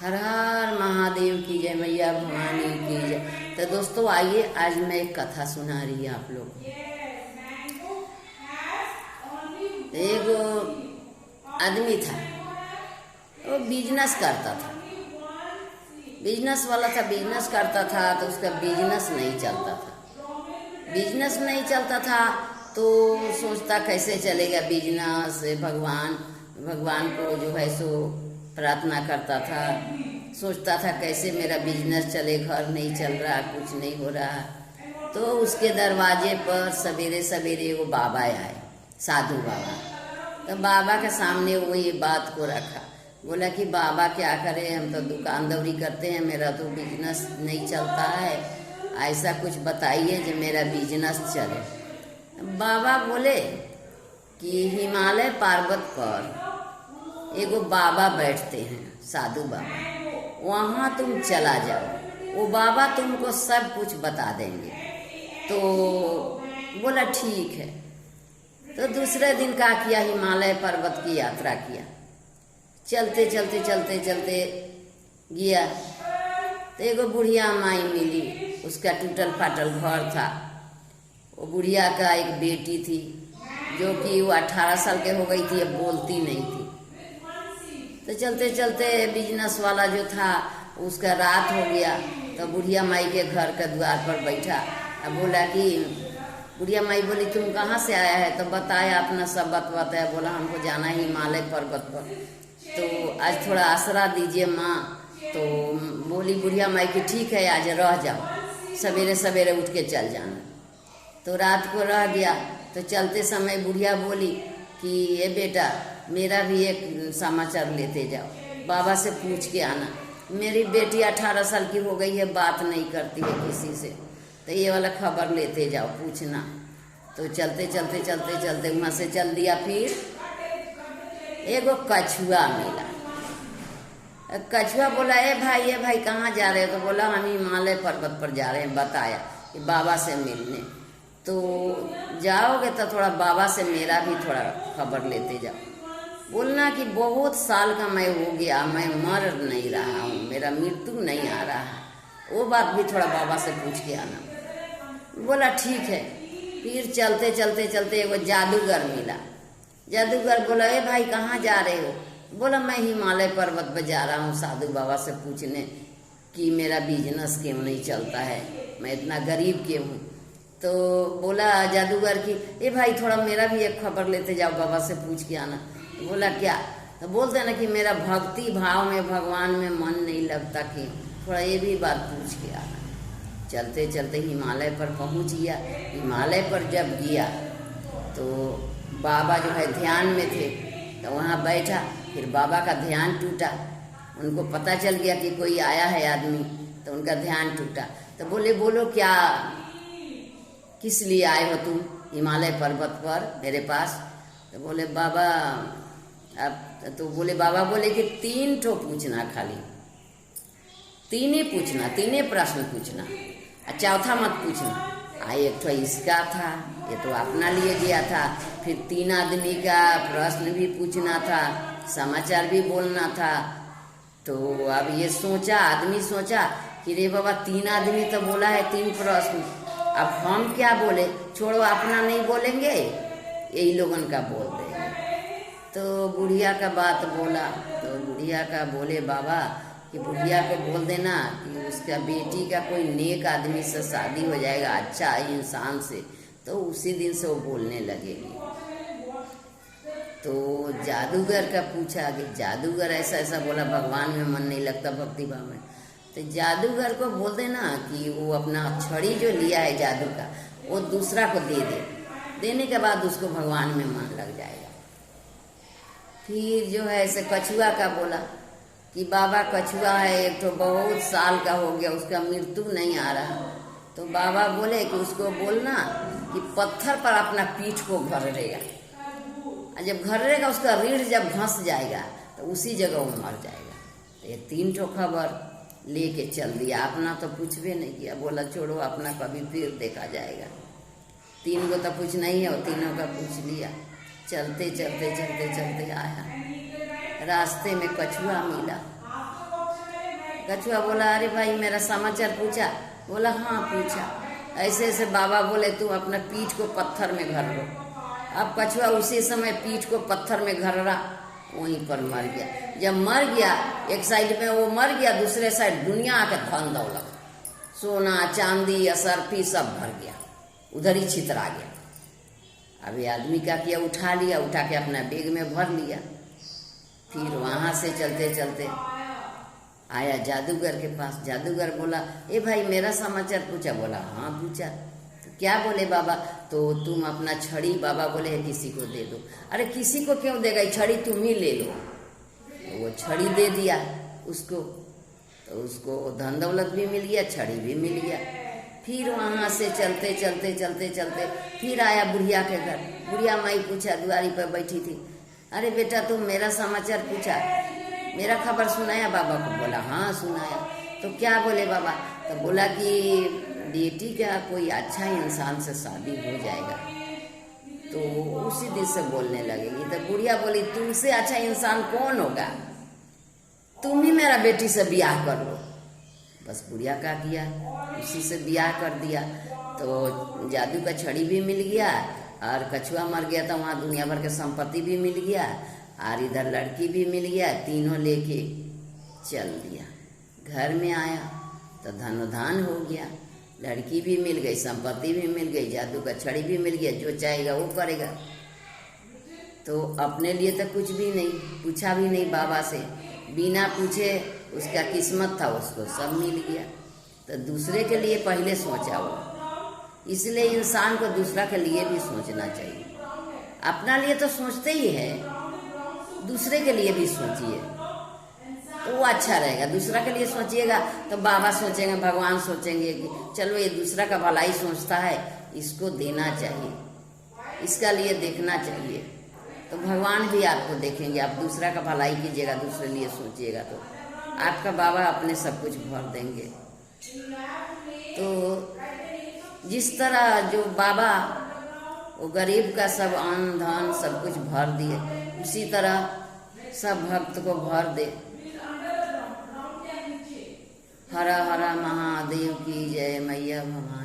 हर हर महादेव की जय, मैया भवानी की जय। तो दोस्तों आइए, आज मैं एक कथा सुना रही हूँ आप लोग को। एक आदमी था, वो बिजनेस करता था, बिजनेस वाला था, बिजनेस करता था। तो उसका बिजनेस नहीं चलता था, बिजनेस नहीं चलता था। तो सोचता कैसे चलेगा बिजनेस। भगवान को जो है सो प्रार्थना करता था, सोचता था कैसे मेरा बिजनेस चले, घर नहीं चल रहा, कुछ नहीं हो रहा। तो उसके दरवाजे पर सवेरे सवेरे वो बाबा आए, साधु बाबा। तो बाबा के सामने वो ये बात को रखा, बोला कि बाबा क्या करें, हम तो दुकानदौरी करते हैं, मेरा तो बिजनेस नहीं चलता है, ऐसा कुछ बताइए जो मेरा बिजनेस चले। बाबा बोले कि हिमालय पर्वत पर एगो बाबा बैठते हैं, साधु बाबा, वहाँ तुम चला जाओ, वो बाबा तुमको सब कुछ बता देंगे। तो बोला ठीक है। तो दूसरे दिन क्या किया, हिमालय पर्वत की यात्रा किया। चलते चलते चलते चलते गया तो एगो बुढ़िया माई मिली, उसका टूटल फाटल घर था। वो बुढ़िया का एक बेटी थी जो कि वो 18 साल के हो गई थी, अब बोलती नहीं थी। तो चलते चलते बिजनेस वाला जो था उसका रात हो गया। तो बुढ़िया माई के घर के द्वार पर बैठा, अब बोला कि बुढ़िया माई बोली तुम कहाँ से आया है? तो बताया, अपना सब बात बताया। बोला हमको जाना है हिमालय पर्वत पर, तो आज थोड़ा आसरा दीजिए माँ। तो बोली बुढ़िया माई कि ठीक है, आज रह जाओ, सवेरे सवेरे उठ के चल जाना। तो रात को रह गया। तो चलते समय बुढ़िया बोली कि ये बेटा, मेरा भी एक समाचार लेते जाओ, बाबा से पूछ के आना। मेरी बेटी 18 साल की हो गई है, बात नहीं करती है किसी से, तो ये वाला खबर लेते जाओ, पूछना। तो चलते चलते चलते चलते वहाँ से चल दिया। फिर एगो कछुआ मिला। कछुआ बोला ए भाई कहाँ जा रहे हो? तो बोला हम हिमालय पर्वत पर जा रहे हैं, बताया कि बाबा से मिलने। तो जाओगे तो थोड़ा बाबा से मेरा भी थोड़ा खबर लेते जाओ। बोलना कि बहुत साल का मैं हो गया, मैं मर नहीं रहा हूँ, मेरा मृत्यु नहीं आ रहा है, वो बात भी थोड़ा बाबा से पूछ के आना। बोला ठीक है। फिर चलते चलते चलते एगो जादूगर मिला। जादूगर बोला ए भाई कहाँ जा रहे हो? बोला मैं हिमालय पर्वत पर जा रहा हूँ साधु बाबा से पूछने कि मेरा बिजनेस क्यों नहीं चलता है, मैं इतना गरीब क्यों हूँ। तो बोला जादूगर कि ए भाई थोड़ा मेरा भी एक खबर लेते जाओ, बाबा से पूछ के आना। तो बोला क्या? तो बोलते ना कि मेरा भक्ति भाव में, भगवान में मन नहीं लगता, कि थोड़ा ये भी बात पूछ के आना। चलते चलते हिमालय पर पहुंच गया। हिमालय पर जब गया तो बाबा जो है ध्यान में थे, तो वहाँ बैठा। फिर बाबा का ध्यान टूटा, उनको पता चल गया कि कोई आया है आदमी, तो उनका ध्यान टूटा। तो बोले बोलो क्या, किस लिए आए हो तुम हिमालय पर्वत पर मेरे पास? तो बोले बाबा अब, तो बोले बाबा बोले कि 3 ठो पूछना, खाली 3 ही पूछना, 3 ही प्रश्न पूछना, चौथा मत पूछना। एक ठो इसका था, ये तो अपना लिए गया था। फिर 3 आदमी का प्रश्न भी पूछना था, समाचार भी बोलना था। तो अब ये सोचा, आदमी सोचा कि रे बाबा 3 आदमी तो बोला है 3 प्रश्न, अब हम क्या बोले? छोड़ो, अपना नहीं बोलेंगे, यही लोगन का बोल देंगे। तो बुढ़िया का बात बोला। तो बुढ़िया का बोले बाबा कि बुढ़िया को बोल देना कि उसका बेटी का कोई नेक आदमी से शादी हो जाएगा, अच्छा इंसान से, तो उसी दिन से वो बोलने लगेगी। तो जादूगर का पूछा कि जादूगर ऐसा ऐसा बोला, भगवान में मन नहीं लगता, भक्ति भाव में। तो जादूगर को बोल देना कि वो अपना छड़ी जो लिया है जादू का, वो दूसरा को दे दे, देने के बाद उसको भगवान में मन लग जाएगा। फिर जो है ऐसे कछुआ का बोला कि बाबा कछुआ है एक तो बहुत साल का हो गया, उसका मृत्यु नहीं आ रहा। तो बाबा बोले कि उसको बोलना कि पत्थर पर अपना पीठ को घरेगा, और जब घरेगा उसका रीढ़ जब घस जाएगा तो उसी जगह वो मर जाएगा। तो ये 3 ठो खबर लेके चल दिया। अपना तो पूछबे नहीं किया, बोला छोड़ो, अपना कभी फिर देखा जाएगा। 3 को तो पूछना ही है, और तीनों का पूछ लिया। चलते चलते चलते चलते आया, रास्ते में कछुआ मिला। कछुआ बोला अरे भाई मेरा समाचार पूछा? बोला हाँ पूछा। ऐसे ऐसे बाबा बोले तू अपना पीठ को पत्थर में घर लो। अब कछुआ उसी समय पीठ को पत्थर में घर रहा, वहीं पर मर गया। जब मर गया, एक साइड में वो मर गया, दूसरे साइड दुनिया के धन दौलत, सोना चांदी असरफी सब भर गया, उधर ही छितरा गया। अब ये आदमी क्या किया, उठा लिया, उठा के अपना बैग में भर लिया। फिर वहाँ से चलते चलते आया जादूगर के पास। जादूगर बोला ए भाई मेरा समाचार पूछा? बोला हाँ पूछा। तो क्या बोले बाबा? तो तुम अपना छड़ी, बाबा बोले है किसी को दे दो। अरे किसी को क्यों देगा, छड़ी तुम ही ले लो। तो वो छड़ी दे दिया उसको, तो उसको धन दौलत भी मिल गया, छड़ी भी मिल गया। फिर वहाँ से चलते चलते चलते चलते फिर आया बुढ़िया के घर। बुढ़िया माई पूछा, दुआरी पर बैठी थी, अरे बेटा तुम मेरा समाचार पूछा, मेरा खबर सुनाया बाबा को? बोला हाँ सुनाया। तो क्या बोले बाबा? तो बोला कि बेटी का कोई अच्छा इंसान से शादी हो जाएगा। तो उसी दिन से बोलने लगेगी। तो बुढ़िया बोली तुमसे अच्छा इंसान कौन होगा, तुम ही मेरा बेटी से ब्याह कर लो। बस बुढ़िया का किया, उसी से ब्याह कर दिया। तो जादू का छड़ी भी मिल गया और कछुआ मर गया था, वहाँ दुनिया भर के संपत्ति भी मिल गया और इधर लड़की भी मिल गया। तीनों लेके चल दिया। घर में आया तो धनोधान हो गया, लड़की भी मिल गई, संपत्ति भी मिल गई, जादू का छड़ी भी मिल गया, जो चाहेगा वो करेगा। तो अपने लिए तो कुछ भी नहीं, पूछा भी नहीं बाबा से, बिना पूछे उसका किस्मत था उसको सब मिल गया। तो दूसरे के लिए पहले सोचा वो, इसलिए इंसान को दूसरा के लिए भी सोचना चाहिए। अपना लिए तो सोचते ही है, दूसरे के लिए भी सोचिए तो वो अच्छा रहेगा। दूसरा के लिए सोचिएगा तो बाबा सोचेंगे, भगवान सोचेंगे कि चलो ये दूसरा का भलाई सोचता है, इसको देना चाहिए, इसका लिए देखना चाहिए। तो भगवान भी आपको देखेंगे। आप दूसरा का भलाई कीजिएगा, दूसरे लिए सोचिएगा तो आपका बाबा अपने सब कुछ भर देंगे। तो जिस तरह जो बाबा वो गरीब का सब अन्न धन सब कुछ भर दिए, उसी तरह सब भक्त को भर दे। हर हर महादेव की जय, मैया भवानी।